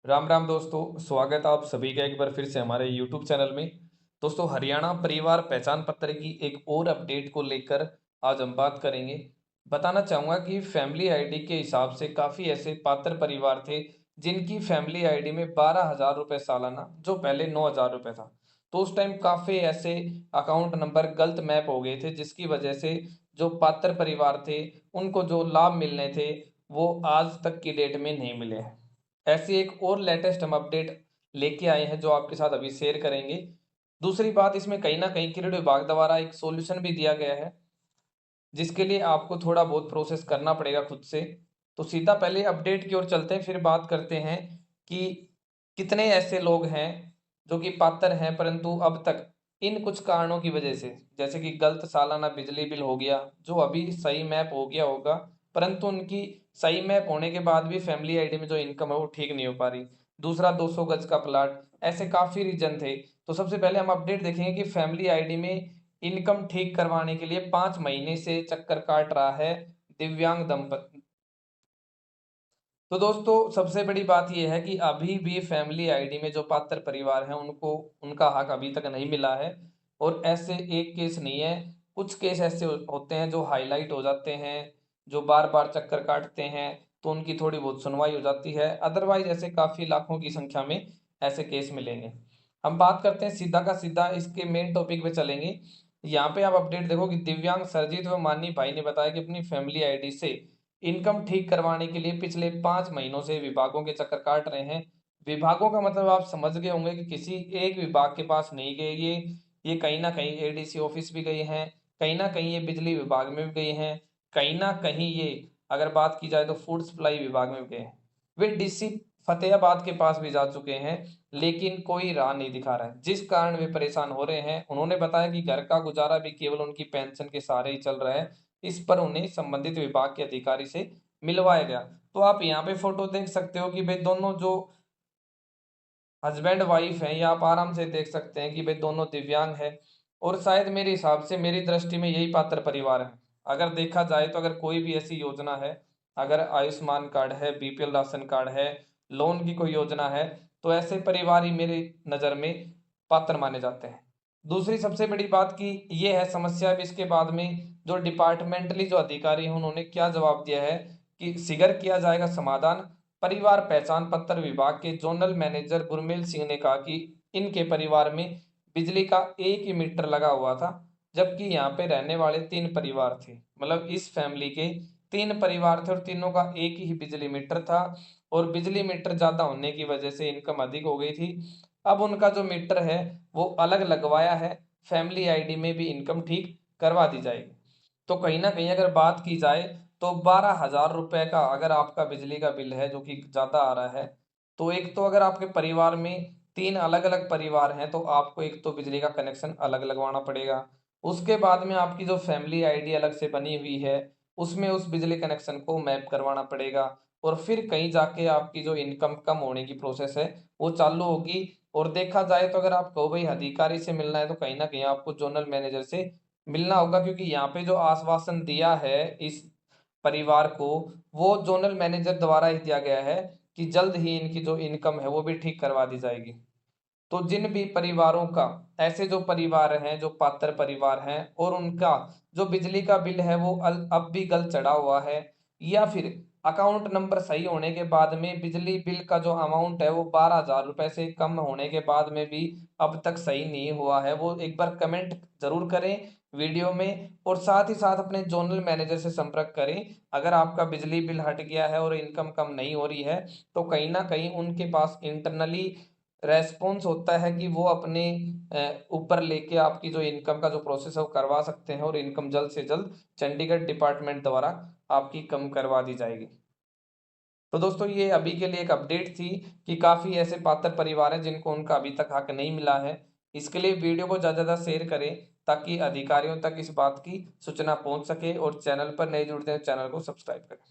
राम राम दोस्तों, स्वागत आप सभी का एक बार फिर से हमारे YouTube चैनल में। दोस्तों, हरियाणा परिवार पहचान पत्र की एक और अपडेट को लेकर आज हम बात करेंगे। बताना चाहूँगा कि फैमिली आईडी के हिसाब से काफ़ी ऐसे पात्र परिवार थे जिनकी फैमिली आईडी में 12,000 रुपये सालाना, जो पहले 9,000 रुपये था। तो उस टाइम काफ़ी ऐसे अकाउंट नंबर गलत मैप हो गए थे, जिसकी वजह से जो पात्र परिवार थे उनको जो लाभ मिलने थे वो आज तक की डेट में नहीं मिले हैं। ऐसी एक और लेटेस्ट हम अपडेट लेके आए हैं जो आपके साथ अभी शेयर करेंगे। दूसरी बात, इसमें कहीं न कहीं क्रीड विभाग द्वारा एक सॉल्यूशन भी दिया गया है, जिसके लिए आपको थोड़ा बहुत प्रोसेस करना पड़ेगा खुद से। तो सीधा पहले अपडेट की ओर चलते हैं, फिर बात करते हैं कि कितने ऐसे लोग हैं जो कि पात्र हैं, परंतु अब तक इन कुछ कारणों की वजह से, जैसे कि गलत सालाना बिजली बिल हो गया, जो अभी सही मैप हो गया होगा, परंतु उनकी सही मैप होने के बाद भी फैमिली आईडी में जो इनकम है वो ठीक नहीं हो पा रही। दूसरा, 200 गज का प्लाट, ऐसे काफ़ी रीज़न थे। तो सबसे पहले हम अपडेट देखेंगे कि फैमिली आईडी में इनकम ठीक करवाने के लिए 5 महीने से चक्कर काट रहा है दिव्यांग दंपति। तो दोस्तों, सबसे बड़ी बात ये है कि अभी भी फैमिली आईडी में जो पात्र परिवार हैं उनको उनका हक अभी तक नहीं मिला है। और ऐसे एक केस नहीं है, कुछ केस ऐसे होते हैं जो हाईलाइट हो जाते हैं, जो बार-बार चक्कर काटते हैं, तो उनकी थोड़ी बहुत सुनवाई हो जाती है। अदरवाइज़ ऐसे काफ़ी लाखों की संख्या में ऐसे केस मिलेंगे। हम बात करते हैं सीधा का सीधा इसके मेन टॉपिक पे चलेंगे। यहाँ पे आप अपडेट देखो कि दिव्यांग सरजीत व मानी भाई ने बताया कि अपनी फैमिली आईडी से इनकम ठीक करवाने के लिए पिछले 5 महीनों से विभागों के चक्कर काट रहे हैं। विभागों का मतलब आप समझ गए होंगे कि किसी एक विभाग के पास नहीं गए ये कहीं न कहीं एडीसी ऑफिस भी गए हैं, कहीं न कहीं ये बिजली विभाग में भी गए हैं, कहीं न कहीं ये अगर बात की जाए तो फूड सप्लाई विभाग में भी गए हैं। वे डीसी फतेहाबाद के पास भी जा चुके हैं, लेकिन कोई राह नहीं दिखा रहा है, जिस कारण वे परेशान हो रहे हैं। उन्होंने बताया कि घर का गुजारा भी केवल उनकी पेंशन के सहारे ही चल रहा है। इस पर उन्हें संबंधित विभाग के अधिकारी से मिलवाया गया। तो आप यहाँ पे फ़ोटो देख सकते हो कि भई दोनों जो हस्बैंड वाइफ हैं, ये आप आराम से देख सकते हैं कि भई दोनों दिव्यांग हैं। और शायद मेरे हिसाब से, मेरी दृष्टि में यही पात्र परिवार है। अगर देखा जाए तो अगर कोई भी ऐसी योजना है, अगर आयुष्मान कार्ड है, बीपीएल राशन कार्ड है, लोन की कोई योजना है, तो ऐसे परिवार ही मेरी नज़र में पात्र माने जाते हैं। दूसरी सबसे बड़ी बात कि ये है समस्या, अब इसके बाद में जो डिपार्टमेंटली जो अधिकारी हैं उन्होंने क्या जवाब दिया है कि शीघ्र किया जाएगा समाधान। परिवार पहचान पत्र विभाग के जोनल मैनेजर गुरमेल सिंह ने कहा कि इनके परिवार में बिजली का एक ही मीटर लगा हुआ था, जबकि यहाँ पे रहने वाले 3 परिवार थे। मतलब इस फैमिली के 3 परिवार थे और तीनों का एक ही बिजली मीटर था, और बिजली मीटर ज़्यादा होने की वजह से इनकम अधिक हो गई थी। अब उनका जो मीटर है वो अलग लगवाया है, फैमिली आईडी में भी इनकम ठीक करवा दी जाएगी। तो कहीं न कहीं अगर बात की जाए तो 12,000 रुपए का अगर आपका बिजली का बिल है जो कि ज़्यादा आ रहा है, तो एक तो अगर आपके परिवार में 3 अलग-अलग परिवार हैं, तो आपको एक तो बिजली का कनेक्शन अलग लगवाना पड़ेगा। उसके बाद में आपकी जो फैमिली आईडी अलग से बनी हुई है, उसमें उस बिजली कनेक्शन को मैप करवाना पड़ेगा, और फिर कहीं जाके आपकी जो इनकम कम होने की प्रोसेस है, वो चालू होगी। और देखा जाए तो अगर आप कहो भई अधिकारी से मिलना है, तो कहीं न कहीं आपको ज़ोनल मैनेजर से मिलना होगा, क्योंकि यहाँ पे जो आश्वासन दिया है इस परिवार को, वो ज़ोनल मैनेजर द्वारा ही दिया गया है कि जल्द ही इनकी जो इनकम है वो भी ठीक करवा दी जाएगी। तो जिन भी परिवारों का, ऐसे जो परिवार हैं, जो पात्र परिवार हैं और उनका जो बिजली का बिल है वो अब भी गलत चढ़ा हुआ है, या फिर अकाउंट नंबर सही होने के बाद में बिजली बिल का जो अमाउंट है वो 12,000 रुपए से कम होने के बाद में भी अब तक सही नहीं हुआ है, वो एक बार कमेंट ज़रूर करें वीडियो में, और साथ ही साथ अपने ज़ोनल मैनेजर से संपर्क करें। अगर आपका बिजली बिल हट गया है और इनकम कम नहीं हो रही है, तो कहीं न कहीं उनके पास इंटरनली रेस्पॉन्स होता है कि वो अपने ऊपर लेके आपकी जो इनकम का जो प्रोसेस है वो करवा सकते हैं, और इनकम जल्द से जल्द चंडीगढ़ डिपार्टमेंट द्वारा आपकी कम करवा दी जाएगी। तो दोस्तों, ये अभी के लिए एक अपडेट थी कि काफ़ी ऐसे पात्र परिवार हैं जिनको उनका अभी तक हक नहीं मिला है। इसके लिए वीडियो को ज़्यादा से ज़्यादा शेयर करें, ताकि अधिकारियों तक इस बात की सूचना पहुंच सके, और चैनल पर नए जुड़ते हैं चैनल को सब्सक्राइब करें।